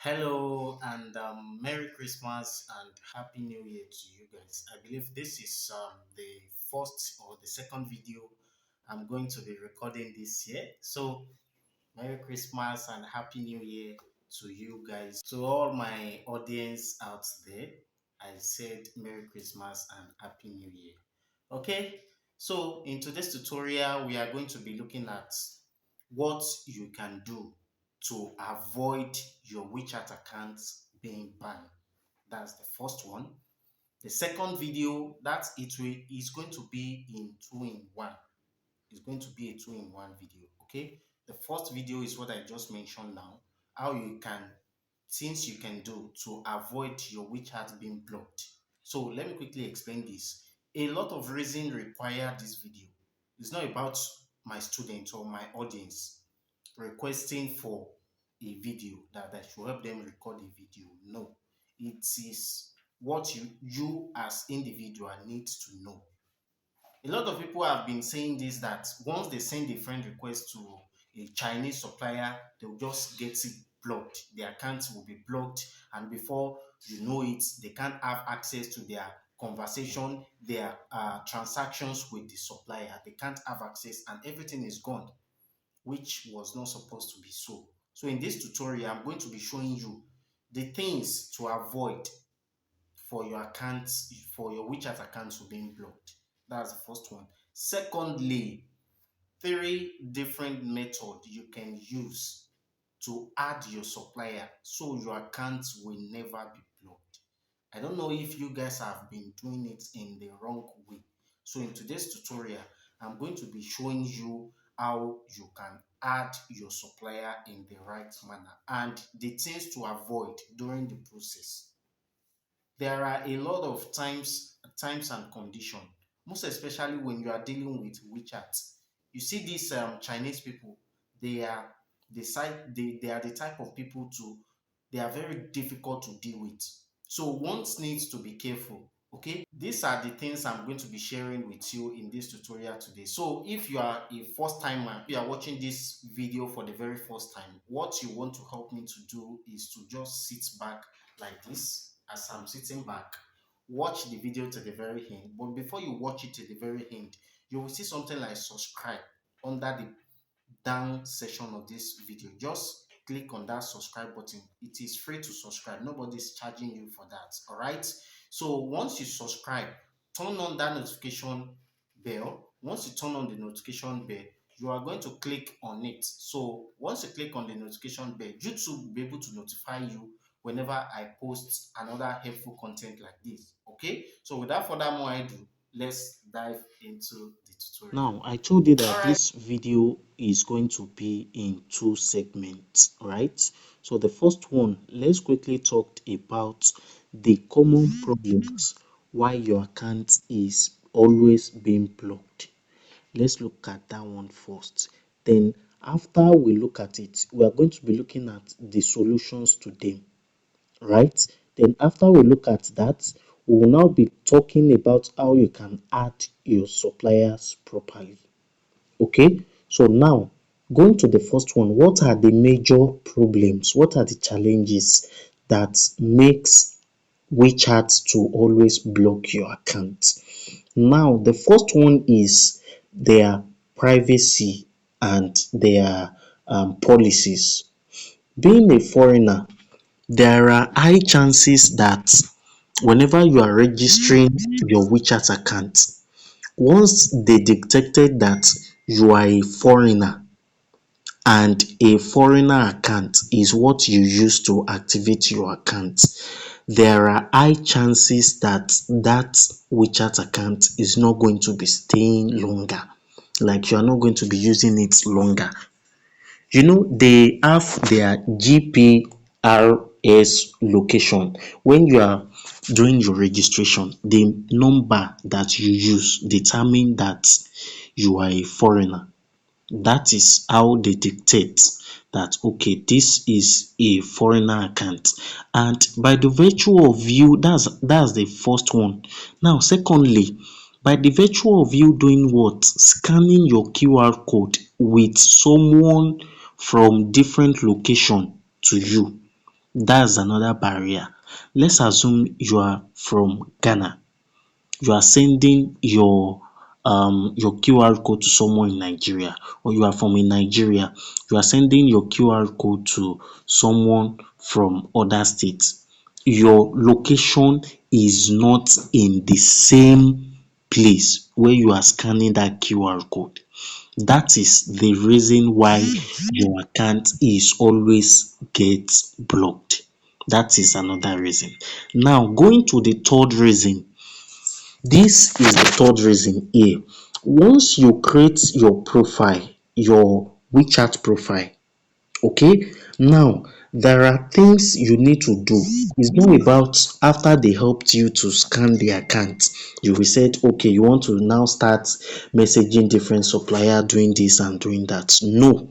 Hello and Merry Christmas and Happy New Year to you guys. I believe this is the first or the second video I'm going to be recording this year. So, Merry Christmas and Happy New Year to you guys. To all my audience out there, I said Merry Christmas and Happy New Year. Okay, so in today's tutorial, we are going to be looking at what you can do to avoid your WeChat accounts being banned. That's the first one. The second video that is going to be in two-in-one. It's going to be a two-in-one video. Okay. The first video is what I just mentioned now. How you can things you can do to avoid your WeChat being blocked. So let me quickly explain this. A lot of reason require this video. It's not about my students or my audience requesting for a video that I should help them record a video. No, it is what you as individual need to know. A lot of people have been saying this, that once they send a friend request to a Chinese supplier, they'll just get it blocked. Their accounts will be blocked, and before you know it, they can't have access to their conversation, their transactions with the supplier. They can't have access, and everything is gone, which was not supposed to be so. So in this tutorial, I'm going to be showing you the things to avoid for your accounts, for your WeChat accounts to being blocked. That's the first one. Secondly, three different methods you can use to add your supplier so your accounts will never be blocked. I don't know if you guys have been doing it in the wrong way. So in today's tutorial, I'm going to be showing you how you can add your supplier in the right manner and the things to avoid during the process. There are a lot of times and conditions, most especially when you are dealing with WeChat. You see these Chinese people, they are they are the type of people they are very difficult to deal with. So one needs to be careful. Okay, these are the things I'm going to be sharing with you in this tutorial today. So if you are a first timer, you are watching this video for the very first time, what you want to help me to do is to just sit back like this. As I'm sitting back, watch the video to the very end. But before you watch it to the very end, you will see something like subscribe under the down section of this video. Just click on that subscribe button. It is free to subscribe. Nobody's charging you for that. All right. So once you subscribe, turn on that notification bell. Once you turn on the notification bell, you are going to click on it. So once you click on the notification bell, YouTube will be able to notify you whenever I post another helpful content like this. Okay, so without further more ado, let's dive into the tutorial. Now, I told you that this video is going to be in two segments, right? So the first one, let's quickly talk about the common problems why your account is always being blocked. Let's look at that one first. Then after we look at it, we are going to be looking at the solutions to them, right? Then after we look at that, we will now be talking about how you can add your suppliers properly. Okay, so now going to the first one, what are the major problems? What are the challenges that makes WeChat to always block your account? Now, the first one is their privacy and their policies. Being a foreigner, there are high chances that whenever you are registering your WeChat account, once they detected that you are a foreigner and a foreigner account is what you use to activate your account, there are high chances that that WeChat account is not going to be staying longer, like you are not going to be using it longer. You know, they have their GPRS location. When you are doing your registration, the number that you use determine that you are a foreigner. That is how they dictate that, okay, this is a foreigner account. And by the virtue of you, that's the first one. Now, secondly, by the virtue of you doing what? Scanning your QR code with someone from different location to you, That's another barrier. Let's assume you are from Ghana. You are sending your QR code to someone in Nigeria, or you are from in Nigeria, you are sending your QR code to someone from other states. Your location is not in the same place where you are scanning that QR code. That is the reason why your account is always get blocked. That is another reason. Now, going to the third reason. This is the third reason here. Once you create your profile, your WeChat profile, okay, now there are things you need to do. It's not about after they helped you to scan the account, you will say, okay, you want to now start messaging different supplier, doing this and doing that. No,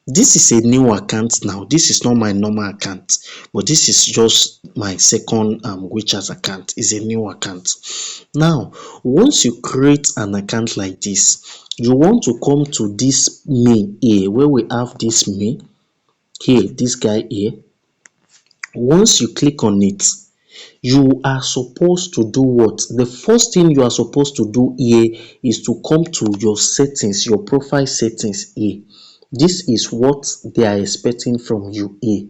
this is a new account now. This is not my normal account, but this is just my second WeChat account. It's a new account. Now, once you create an account like this, you want to come to this me here, where we have this me here, this guy here. Once you click on it, you are supposed to do what? The first thing you are supposed to do here is to come to your settings, your profile settings here. This is what they are expecting from you here.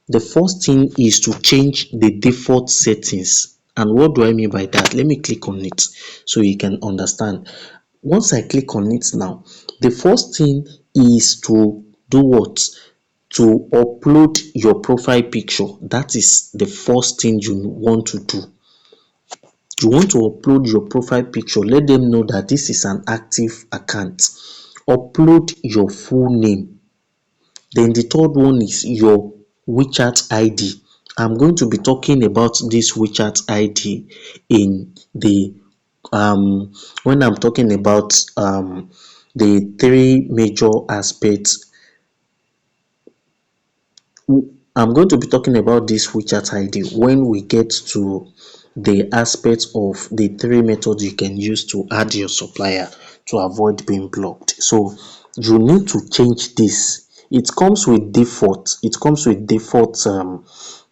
The first thing is to change the default settings. And what do I mean by that? Let me click on it so you can understand. Once I click on it now, the first thing is to do what? To upload your profile picture. That is the first thing you want to do. You want to upload your profile picture. Let them know that this is an active account. Upload your full name. Then the third one is your WeChat ID. I'm going to be talking about this WeChat ID in the when I'm talking about the three major aspects. I'm going to be talking about this WeChat ID when we get to the aspect of the three methods you can use to add your supplier to avoid being blocked. So you need to change this. It comes with default. It comes with default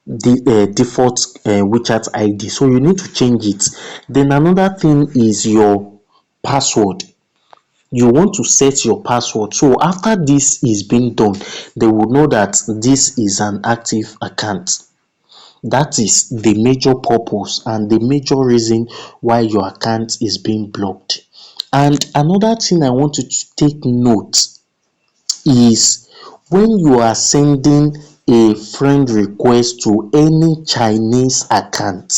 default WeChat ID. So you need to change it. Then another thing is your password. You want to set your password. So after this is being done, they will know that this is an active account. That is the major purpose and the major reason why your account is being blocked. And another thing I want you to take note is when you are sending a friend request to any Chinese account,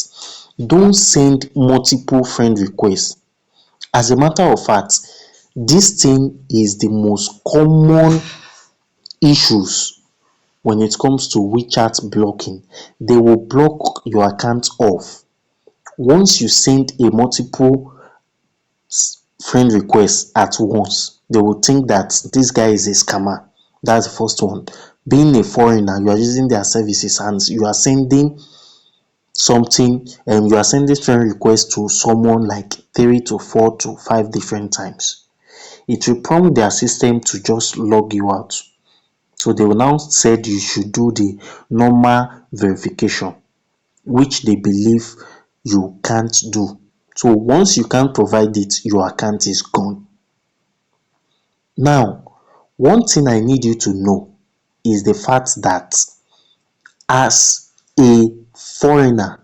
don't send multiple friend requests. As a matter of fact, this thing is the most common issues when it comes to WeChat blocking. They will block your account off. Once you send a multiple friend request at once, they will think that this guy is a scammer. That's the first one. Being a foreigner, you are using their services and you are sending something and you are sending friend request to someone like 3 to 4 to 5 different times. It will prompt their system to just log you out. So they will now said you should do the normal verification, which they believe you can't do. So once you can't provide it, your account is gone. Now, one thing I need you to know is the fact that as a foreigner,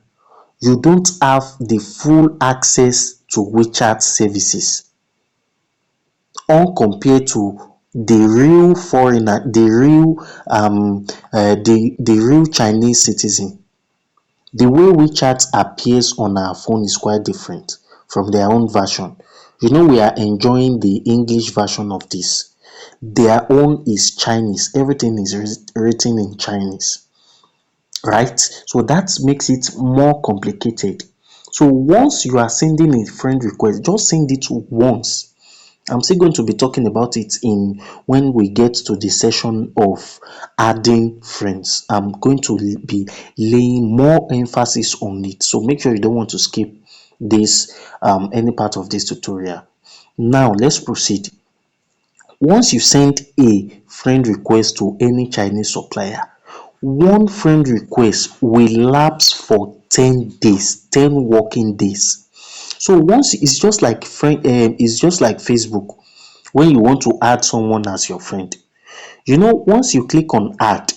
you don't have the full access to WeChat services compared to the real foreigner, the real Chinese citizen. The way WeChat appears on our phone is quite different from their own version. You know, we are enjoying the English version of this. Their own is Chinese. Everything is written in Chinese, right? So that makes it more complicated. So once you are sending a friend request, just send it once. I'm still going to be talking about it in when we get to the session of adding friends. I'm going to be laying more emphasis on it. So make sure you don't want to skip this any part of this tutorial. Now let's proceed. Once you send a friend request to any Chinese supplier, one friend request will lapse for 10 days, 10 working days. So once it's just like it's just like Facebook. When you want to add someone as your friend, once you click on add,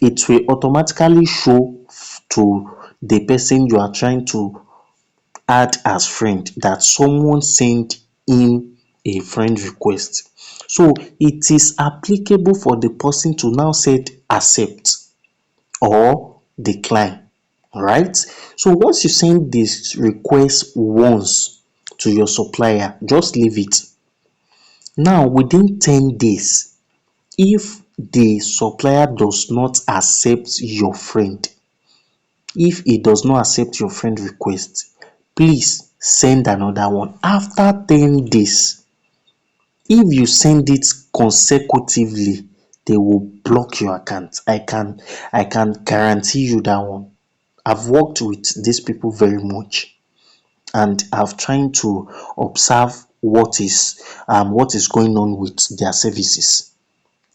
it will automatically show to the person you are trying to add as friend that someone sent him a friend request. So it is applicable for the person to now set accept or decline. Alright, so once you send this request once to your supplier, just leave it. Now within 10 days, if the supplier does not accept your friend, if he does not accept your friend request, please send another one after 10 days. If you send it consecutively, they will block your account. I can guarantee you that one. I've worked with these people very much, and I've tried to observe what is going on with their services.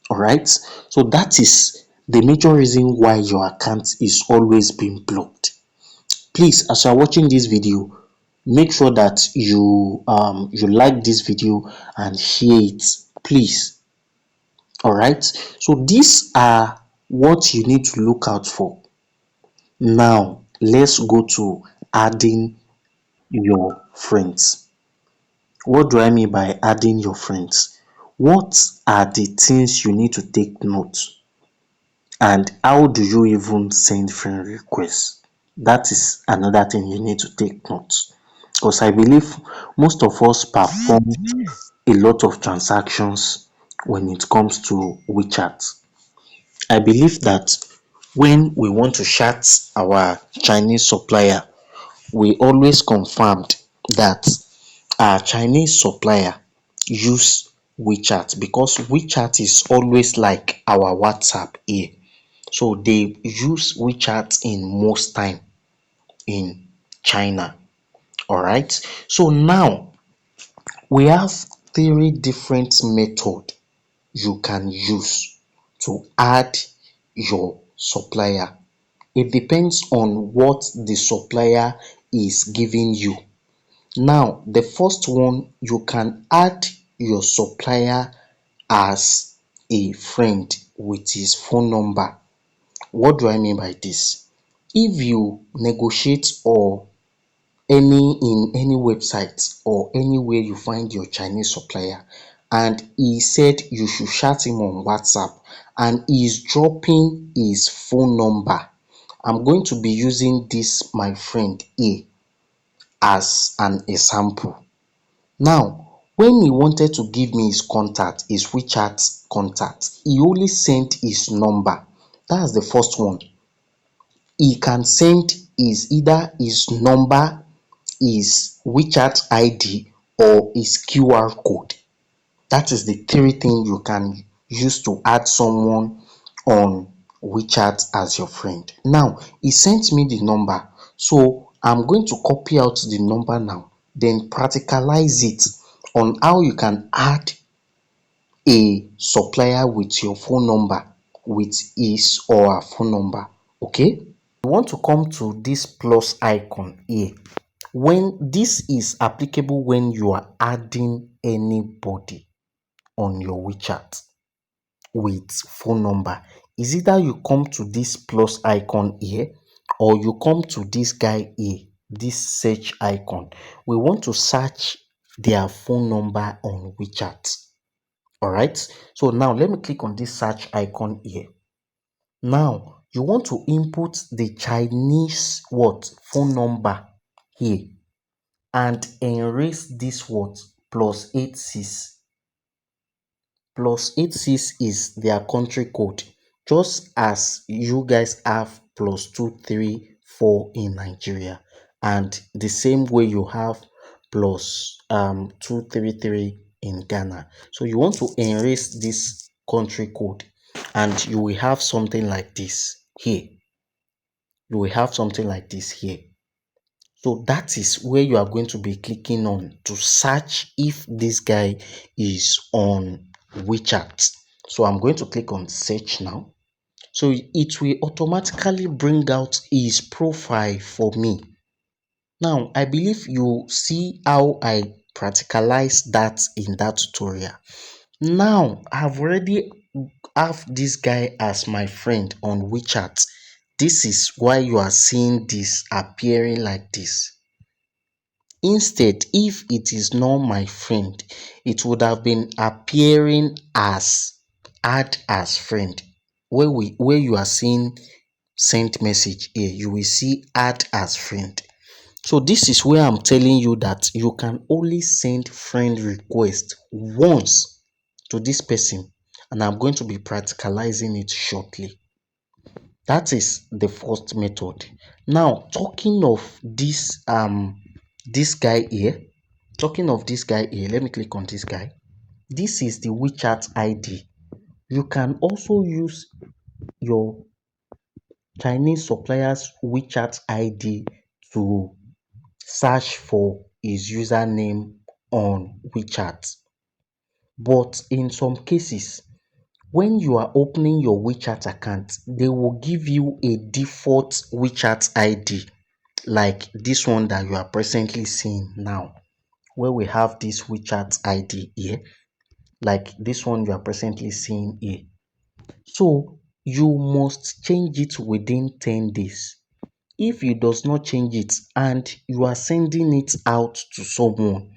All right, so that is the major reason why your account is always being blocked. Please, as you are watching this video, make sure that you like this video and share it, please. All right, so these are what you need to look out for. Now let's go to adding your friends. What do I mean by adding your friends? What are the things you need to take note, and how do you even send friend requests? That is another thing you need to take note, because I believe most of us perform a lot of transactions when it comes to WeChat. I believe that when we want to chat our Chinese supplier, we always confirmed that our Chinese supplier use WeChat, because WeChat is always like our WhatsApp here. So they use WeChat in most time in China. All right. So now we have three different methods you can use to add your supplier. It depends on what the supplier is giving you. Now, the first one, you can add your supplier as a friend with his phone number. What do I mean by this? If you negotiate or in any website or anywhere you find your Chinese supplier, and he said you should chat him on WhatsApp, and he is dropping his phone number, I'm going to be using this my friend A as an example. Now, when he wanted to give me his contact, his WeChat contact, he only sent his number. That's the first one. He can send either his number, his WeChat ID, or his QR code. That is the three things you can use to add someone on WeChat as your friend. Now, he sent me the number, so I'm going to copy out the number now, then practicalize it on how you can add a supplier with your phone number, with his or her phone number. Okay, you want to come to this plus icon here. When this is applicable, when you are adding anybody on your WeChat with phone number, is either you come to this plus icon here, or you come to this guy here, this search icon. We want to search their phone number on WeChat. All right, so now let me click on this search icon here. Now you want to input the Chinese phone number here, and erase this plus 86. Plus 86 is their country code, just as you guys have plus 234 in Nigeria, and the same way you have plus 233 in Ghana. So you want to erase this country code, and you will have something like this here. You will have something like this here. So that is where you are going to be clicking on to search if this guy is on WeChat. So I'm going to click on search now. So it will automatically bring out his profile for me. Now, I believe you see how I practicalize that in that tutorial. Now, I've already have this guy as my friend on WeChat. This is why you are seeing this appearing like this. Instead, if it is not my friend, it would have been appearing as add as friend. Where you are seeing send message here, you will see add as friend. So this is where I'm telling you that you can only send friend request once to this person, and I'm going to be practicalizing it shortly. That is the first method. Now, talking of this guy here, let me click on this guy. This is the WeChat ID. You can also use your Chinese supplier's WeChat ID to search for his username on WeChat. But in some cases, when you are opening your WeChat account, they will give you a default WeChat ID like this one that you are presently seeing now, where we have this WeChat ID here, like this one you are presently seeing here. So you must change it within 10 days. If you does not change it and you are sending it out to someone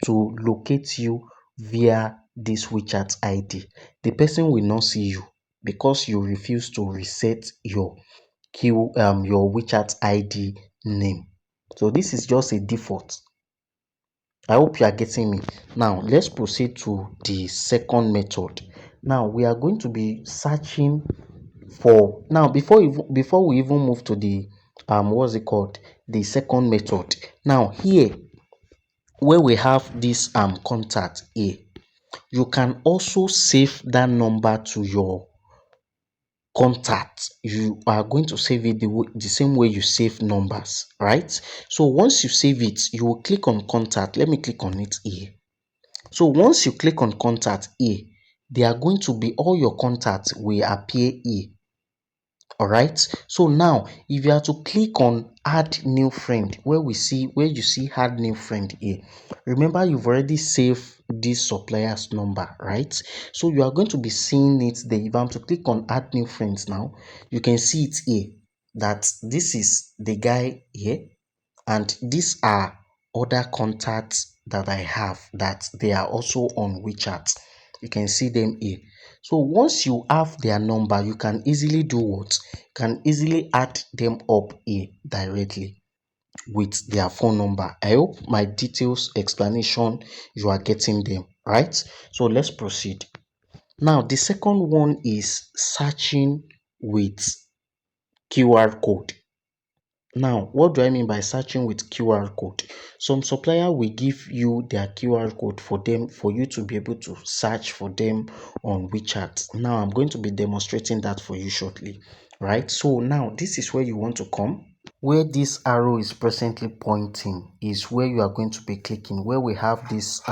to locate you via this WeChat ID, the person will not see you because you refuse to reset your your WeChat ID name. So this is just a default. I hope you are getting me. Now let's proceed to the second method. Now we are going to be searching for, now before we even move to the what's it called, the second method. Now here where we have this contact here, you can also save that number to your contact. You are going to save it the same way you save numbers, right? So once you save it, you will click on contact. Let me click on it here. So once you click on contact here, they are going to be, all your contacts will appear here. All right, so now if you are to click on add new friend, where you see add new friend here, remember you've already saved this supplier's number, right? So you are going to be seeing it there. If I'm to click on add new friends now, you can see it here that this is the guy here, and these are other contacts that I have that they are also on WeChat. You can see them here. So once you have their number, you can easily do what? You can easily add them up here directly with their phone number. I hope my details explanation, you are getting them, right? So let's proceed. Now the second one is searching with QR code. Now, what do I mean by searching with QR code? Some supplier will give you their QR code for you to be able to search for them on WeChat. Now, I'm going to be demonstrating that for you shortly, right? So now this is where you want to come. Where this arrow is presently pointing is where you are going to be clicking, where we have this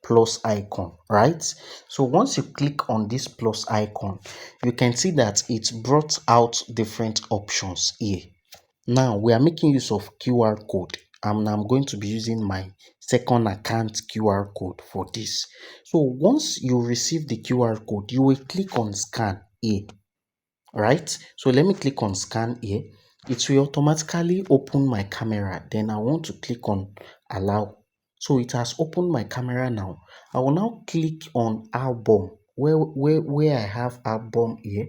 plus icon, right? So once you click on this plus icon, you can see that it brought out different options here. Now we are making use of QR code, and I'm going to be using my second account QR code for this. So once you receive the QR code, you will click on scan here, right? So let me click on scan here. It will automatically open my camera. Then I want to click on allow. So it has opened my camera now. I will now click on album where I have album here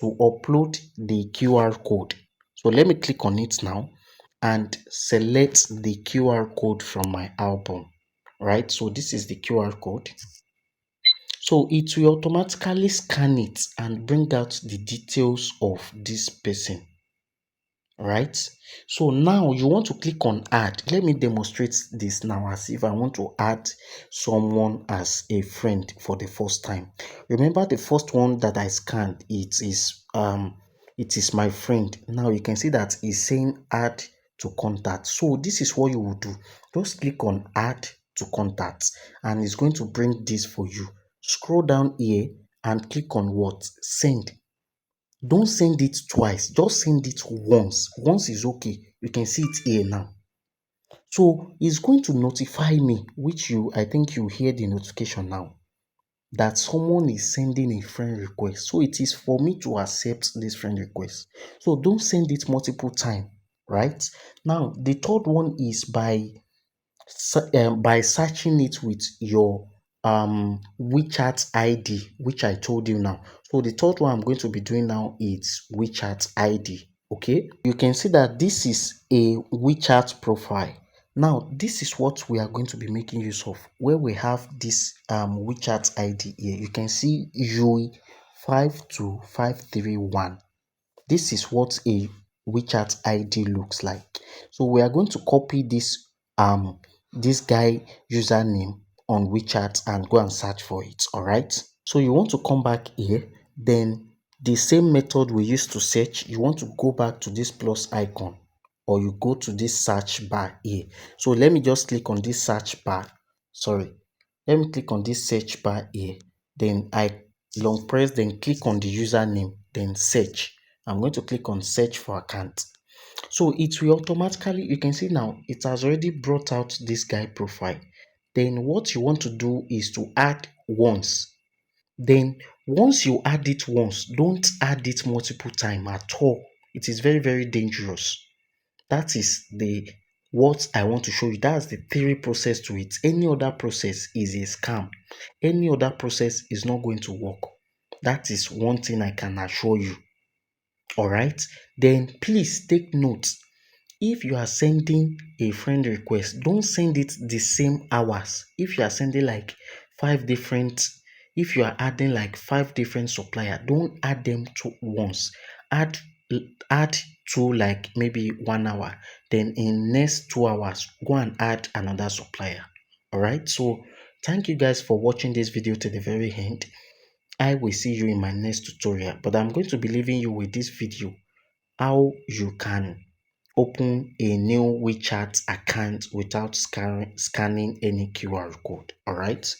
to upload the QR code. So let me click on it now and select the QR code from my album, right? So this is the QR code. So it will automatically scan it and bring out the details of this person, right? So now you want to click on add. Let me demonstrate this now as if I want to add someone as a friend for the first time. Remember the first one that I scanned, it is my friend. Now you can see that it's saying add to contact. So this is what you will do. Just click on add to contacts and it's going to bring this for you. Scroll down here and click on what? Send. Don't send it twice, just send it once. Once is okay. You can see it here now. So it's going to notify me, which I think you hear the notification now, that someone is sending a friend request. So it is for me to accept this friend request. So don't send it multiple times, right? Now the third one is by searching it with your WeChat ID, which I told you now. So the third one I'm going to be doing now is WeChat ID. Okay, you can see that this is a WeChat profile. Now this is what we are going to be making use of, where we have this WeChat ID here. You can see UI 52531. This is what a WeChat ID looks like. So we are going to copy this guy username on WeChat and go and search for it. All right. So you want to come back here, then the same method we used to search, you want to go back to this plus icon, or you go to this search bar here. So let me just click on this search bar. Sorry. Let me click on this search bar here. Then I long press, then click on the username, then search. I'm going to click on search for account. So it will automatically, you can see now, it has already brought out this guy profile. Then what you want to do is to add once. Then once you add it once, don't add it multiple times at all. It is very, very dangerous. That is the what I want to show you. That's the theory process to it. Any other process is a scam. Any other process is not going to work. That is one thing I can assure you. All right. Then please take note. If you are sending a friend request, don't send it the same hours. If you are sending like if you are adding like 5 different supplier, don't add them to once. Add add to like maybe 1 hour. Then in next 2 hours, go and add another supplier. All right. So thank you guys for watching this video to the very end. I will see you in my next tutorial, but I'm going to be leaving you with this video, how you can open a new WeChat account without scanning any QR code. All right.